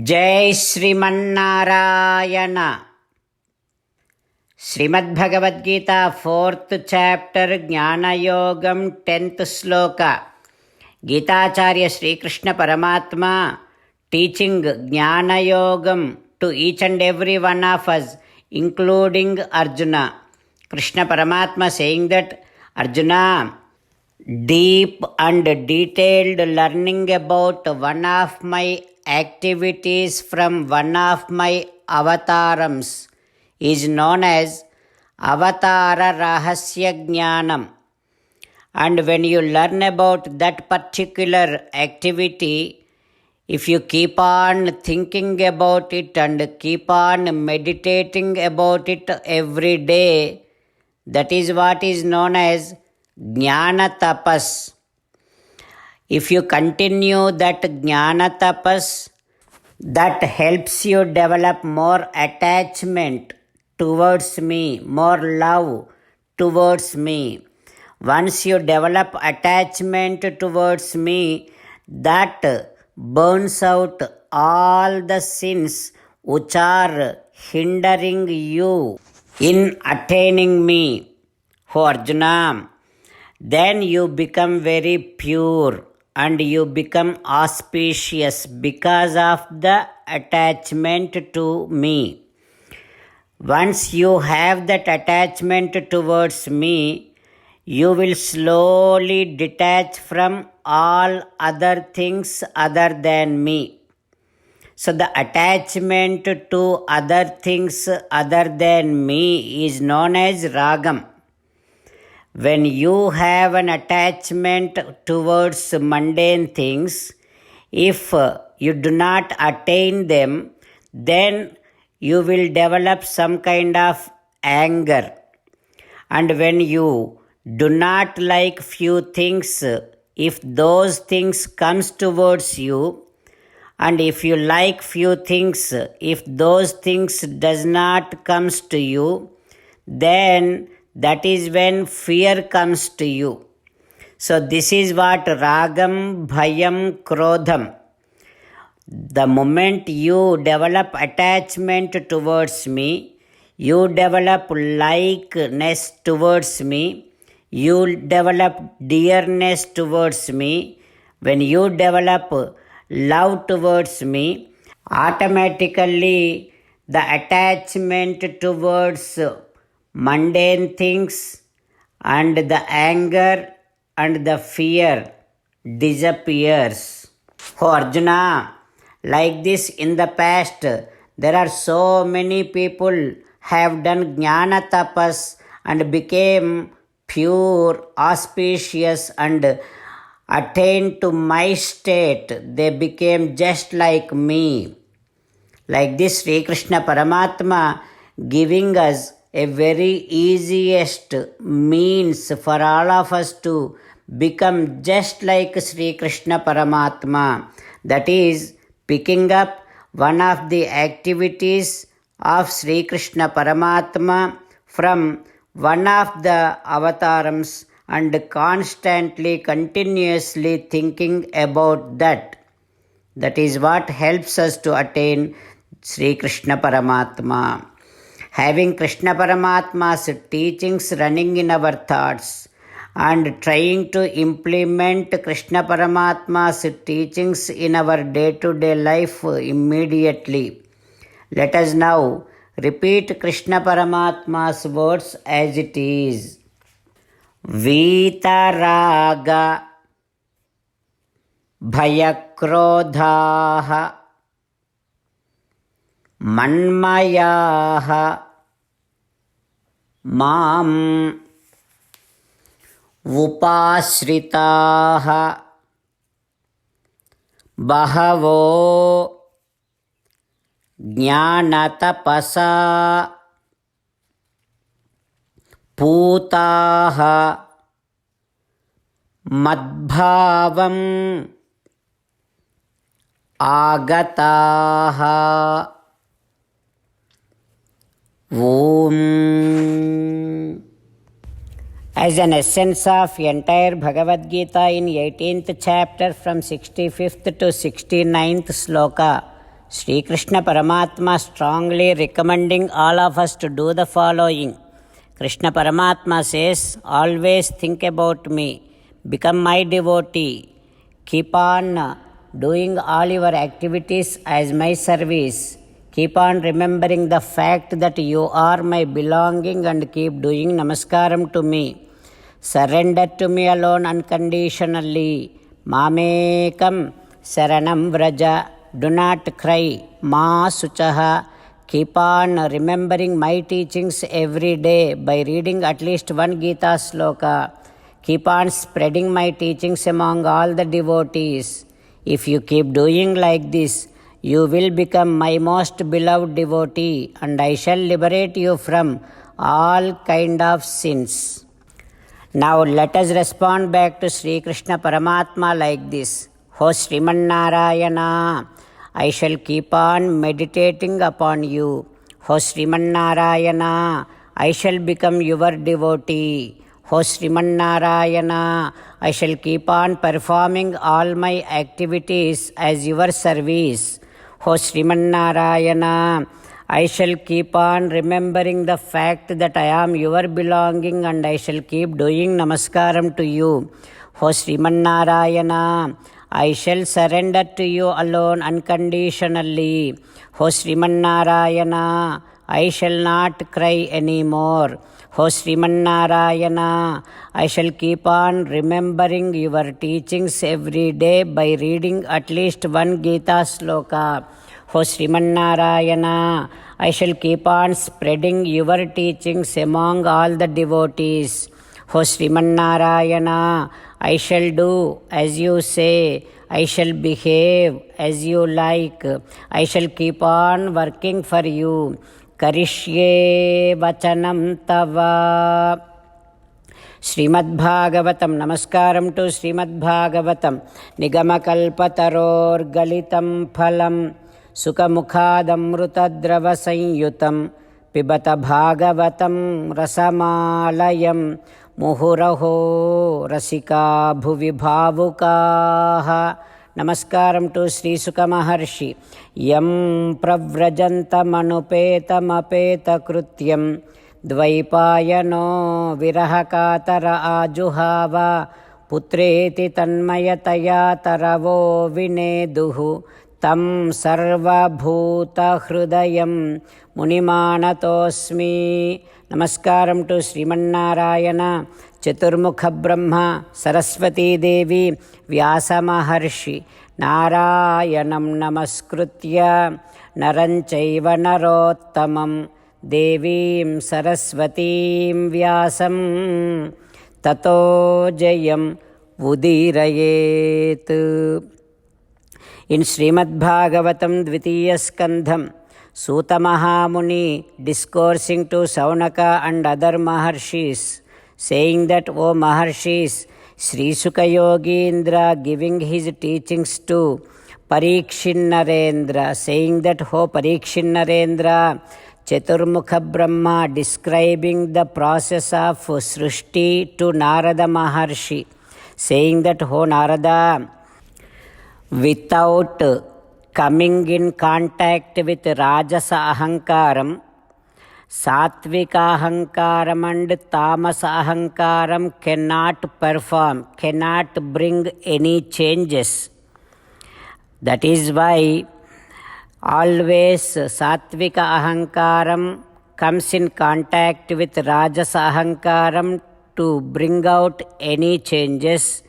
జై Srimannarayana. Srimad Bhagavad Gita 4th chapter జ్ఞానయోగం 10th శ్లోక. Geetacharya Srikrishna Paramatma teaching జ్ఞానయోగం to each and every one of us, including Arjuna. Krishna Paramatma saying that, Arjuna, deep and detailed learning about one of my activities from one of my avatarams is known as Avatara Rahasya Jnanam. And when you learn about that particular activity, if you keep on thinking about it and keep on meditating about it every day, that is what is known as Jnana Tapas. If you continue that Jnana Tapas, that helps you develop more attachment towards me, more love towards me. Once you develop attachment towards me, that burns out all the sins which are hindering you in attaining me. Oh Arjuna, then you become very pure and you become auspicious because of the attachment to me. Once you have that attachment towards me, you will slowly detach from all other things other than me. So the attachment to other things other than me is known as ragam. When you have an attachment towards mundane things, if you do not attain them, then you will develop some kind of anger. And when you do not like few things, if those things comes towards you, and if you like few things, if those things does not comes to you, then that is when fear comes to you. So this is what ragam, bhayam, krodham. The moment you develop attachment towards me, you develop likeness towards me, you develop dearness towards me. When you develop love towards me, automatically the attachment towards mundane things and the anger and the fear disappears. Oh Arjuna, like this in the past, there are so many people have done Jnana Tapas and became pure, auspicious and attained to my state. They became just like me. Like this, Sri Krishna Paramatma giving us a very easiest means for all of us to become just like Sri Krishna Paramatma. That is, picking up one of the activities of Sri Krishna Paramatma from one of the avatarams and constantly, continuously thinking about that. That is what helps us to attain Sri Krishna Paramatma. Having Krishna Paramatma's teachings running in our thoughts and trying to implement Krishna Paramatma's teachings in our day-to-day life immediately. Let us now repeat Krishna Paramatma's words as it is. Vitaraga bhayakrodhaha mannmayaha mam upasritaha bahavo jnanatapasa pūtāha madbhavam āgatāha. Om. As an essence of entire Bhagavad Gita in 18th chapter from 65th to 69th sloka, Sri Krishna Paramatma strongly recommending all of us to do the following. Krishna Paramatma says, always think about me, become my devotee, keep on doing all your activities as my service, keep on remembering the fact that you are my belonging and keep doing namaskaram to me. Surrender to me alone unconditionally. Mamekam saranam vraja. Do not cry. Ma suchaha. Keep on remembering my teachings every day by reading at least one Gita sloka. Keep on spreading my teachings among all the devotees. If you keep doing like this, you will become my most beloved devotee, and I shall liberate you from all kind of sins. Now let us respond back to Sri Krishna Paramatma like this. Ho Sriman Narayana, I shall keep on meditating upon you. Ho Sriman Narayana, I shall become your devotee. Ho Sriman Narayana, I shall keep on performing all my activities as your service. Ho Sriman Narayana, I shall keep on remembering the fact that I am your belonging and I shall keep doing namaskaram to you. Ho Sriman Narayana, I shall surrender to you alone unconditionally. Ho Sriman Narayana, I shall not cry anymore. Ho Sriman Narayana, I shall keep on remembering your teachings every day by reading at least one Gita sloka. Ho Sriman Narayana, I shall keep on spreading your teachings among all the devotees. Ho Sriman Narayana, I shall do as you say. I shall behave as you like. I shall keep on working for you. Karishye vachanam tava. Srimad-Bhagavatam. Namaskaram to Srimad-Bhagavatam. Nigamakalpataror-galitam phalam Sukhamukhadamrutadrava-sanyutam Pibata Bhagavatam rasamalayam Muhuraho rasika bhuvi bhavukaha. Namaskaram to Sri Sukha Maharshi. Yam pravrajantamapeta krutyam Dvaipayano virahakatara ajuhava Putreti tanmayataya taravo vineduhu Tam sarvabhuta hrudayam munimanatosmi. Namaskaram to Srimannarayana, Chaturmukha Brahma, Saraswati Devi, Vyasa Maharshi. Narayanam namaskritya naranchaiva narottamam Devim Saraswatim Vyasam Tato Jayam Udirayet. In Srimad-Bhagavatam Dvitiya Skandham, Suta Mahamuni discoursing to Saunaka and other Maharshis, saying that, O Maharshis, Sri Sukha Yogindra giving his teachings to Parikshin Narendra, saying that, O Parikshin Narendra, Chaturmukha Brahma describing the process of Srishti to Narada Maharshi, saying that, O Narada, without coming in contact with Rajasa Ahankaram, Satvika Ahankaram and Tamasa Ahankaram cannot perform, cannot bring any changes. That is why always Satvika Ahankaram comes in contact with Rajasa Ahankaram to bring out any changes,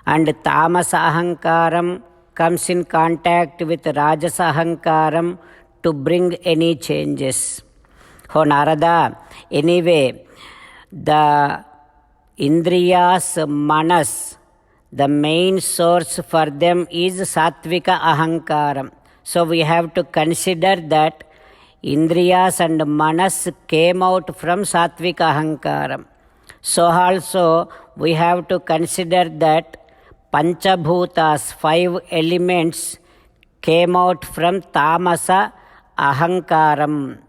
and Tamasa Ahankaram comes in contact with Rajasa Ahankaram to bring any changes. Oh Narada, anyway, the Indriyas, Manas, the main source for them is Satvika Ahankaram. So we have to consider that Indriyas and Manas came out from Satvika Ahankaram. So also we have to consider that Panchabhutas, 5 elements, came out from Tamasa Ahankaram.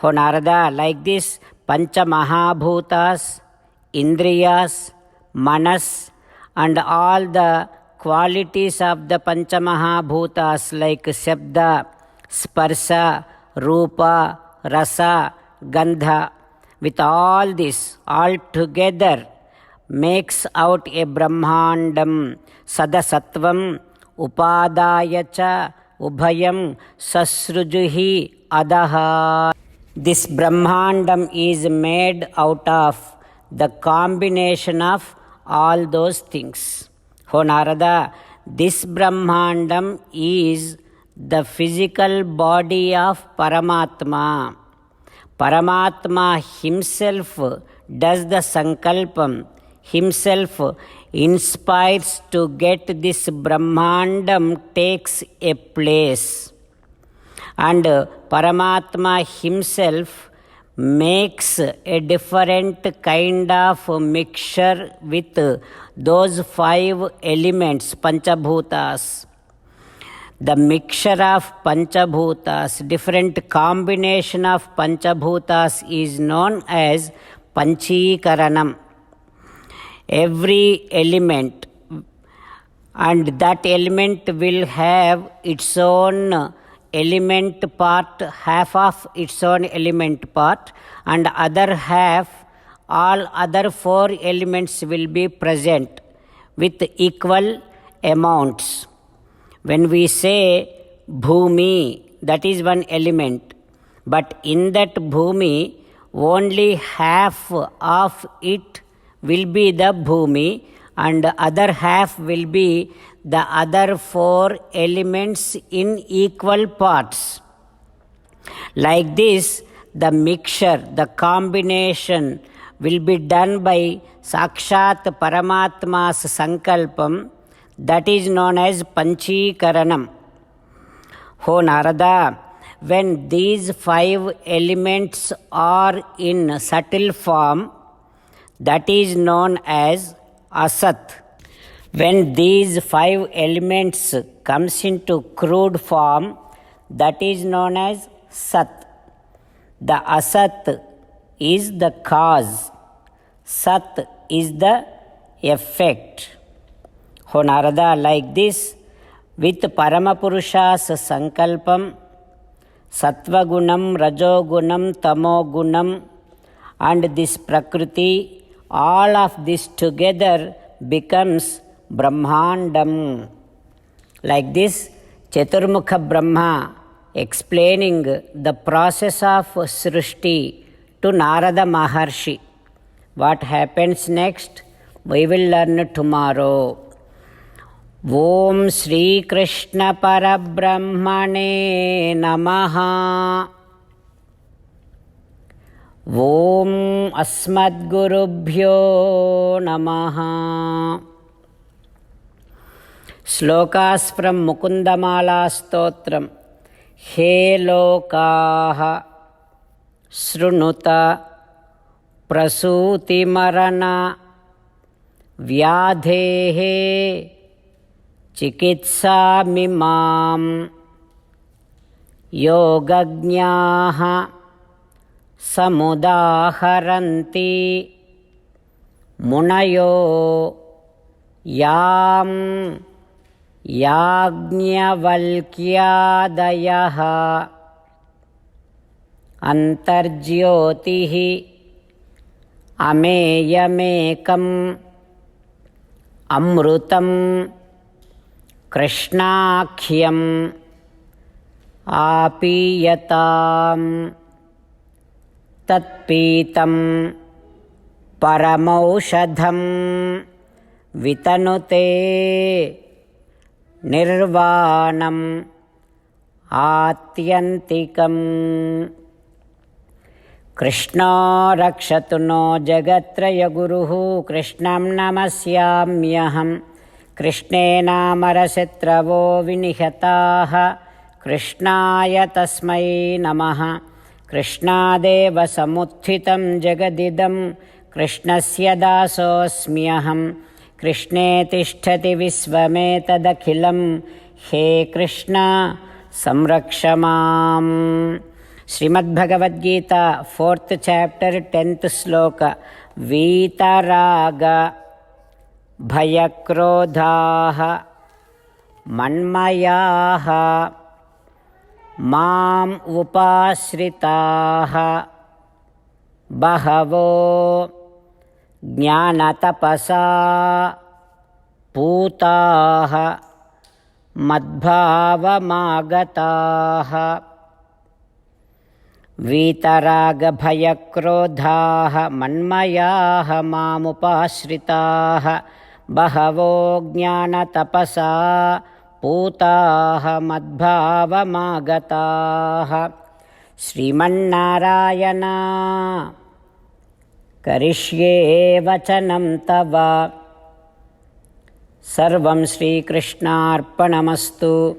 Oh Narada, like this, Pancha Mahabhutas, Indriyas, Manas, and all the qualities of the Panchamahabhutas like Shabda, Sparsha, Rupa, Rasa, Gandha. With all this, all together makes out a Brahmandam, Sadasattvam, Upadayacha, Ubhayam, Sasrujuhi, Adaha. This Brahmandam is made out of the combination of all those things. O Narada, this Brahmandam is the physical body of Paramatma. Paramatma himself does the sankalpam, himself inspires to get this Brahmandam takes a place. And Paramatma himself makes a different kind of mixture with those 5 elements, Panchabhutas. The mixture of Panchabhutas, different combination of Panchabhutas is known as Panchikaranam. Every element, and that element will have its own element part, half of its own element part, and other half, all other 4 elements will be present with equal amounts. When we say Bhumi, that is one element, but in that Bhumi, only half of it will be the Bhumi and other half will be the other 4 elements in equal parts. Like this, the mixture, the combination will be done by Sakshat Paramatma's Sankalpam, that is known as Panchikaranam. O Narada, when these 5 elements are in subtle form, that is known as Asat. When these 5 elements comes into crude form, that is known as Sat. The Asat is the cause, Sat is the effect. O Narada, like this, with Paramapurusha's Sankalpam, Sattvagunam, Rajogunam, Tamogunam, and this Prakriti, all of this together becomes Brahmandam. Like this, Chaturmukha Brahma explaining the process of Srishti to Narada Maharshi. What happens next? We will learn tomorrow. Om Shri Krishna Parabrahmane Namaha. Om Asmadgurubhyo Namaha. Slokas from Mukundamala Stotram. He lokaha srunuta prasuti marana vyadhehe chikitsami mam yogajñāha samudaharanti munayo yam Yajñavalkyaadayaha antarjyotihi ameyamekam amrutam krishnakhyam apiyatam tatpitam paramaushadham vitanute Nirvanam Atyantikam. Krishna rakshatu no jagatraya guruhu Krishnam namasyamyaham. Krishnena marasetravo vinihataha Krishnaya tasmai namaha. Krishnadeva samuthitam jagadidam Krishnasya dasosmyaham. Krishne tishtati visvametadakhilam He Krishna samrakshamam. Srimad Bhagavad Gita, 4th chapter, 10th sloka. Vitaraga bhayakrodhaha మన్మయాః మాం ఉపాశ్రితాః బహవో జ్ఞానతపసా పూతాః మద్భావమాగతాః వీతరాగభయక్రోధాః మన్మయాః మాముపాశ్రితాః బహవో జ్ఞానతపసా పూతాః మద్భావమాగతాః. శ్రీమన్నారాయణ కరిష్యే వచనం తవ. సర్వం శ్రీకృష్ణార్పణమస్తు.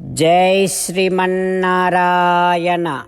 జై శ్రీమన్నారాయణ.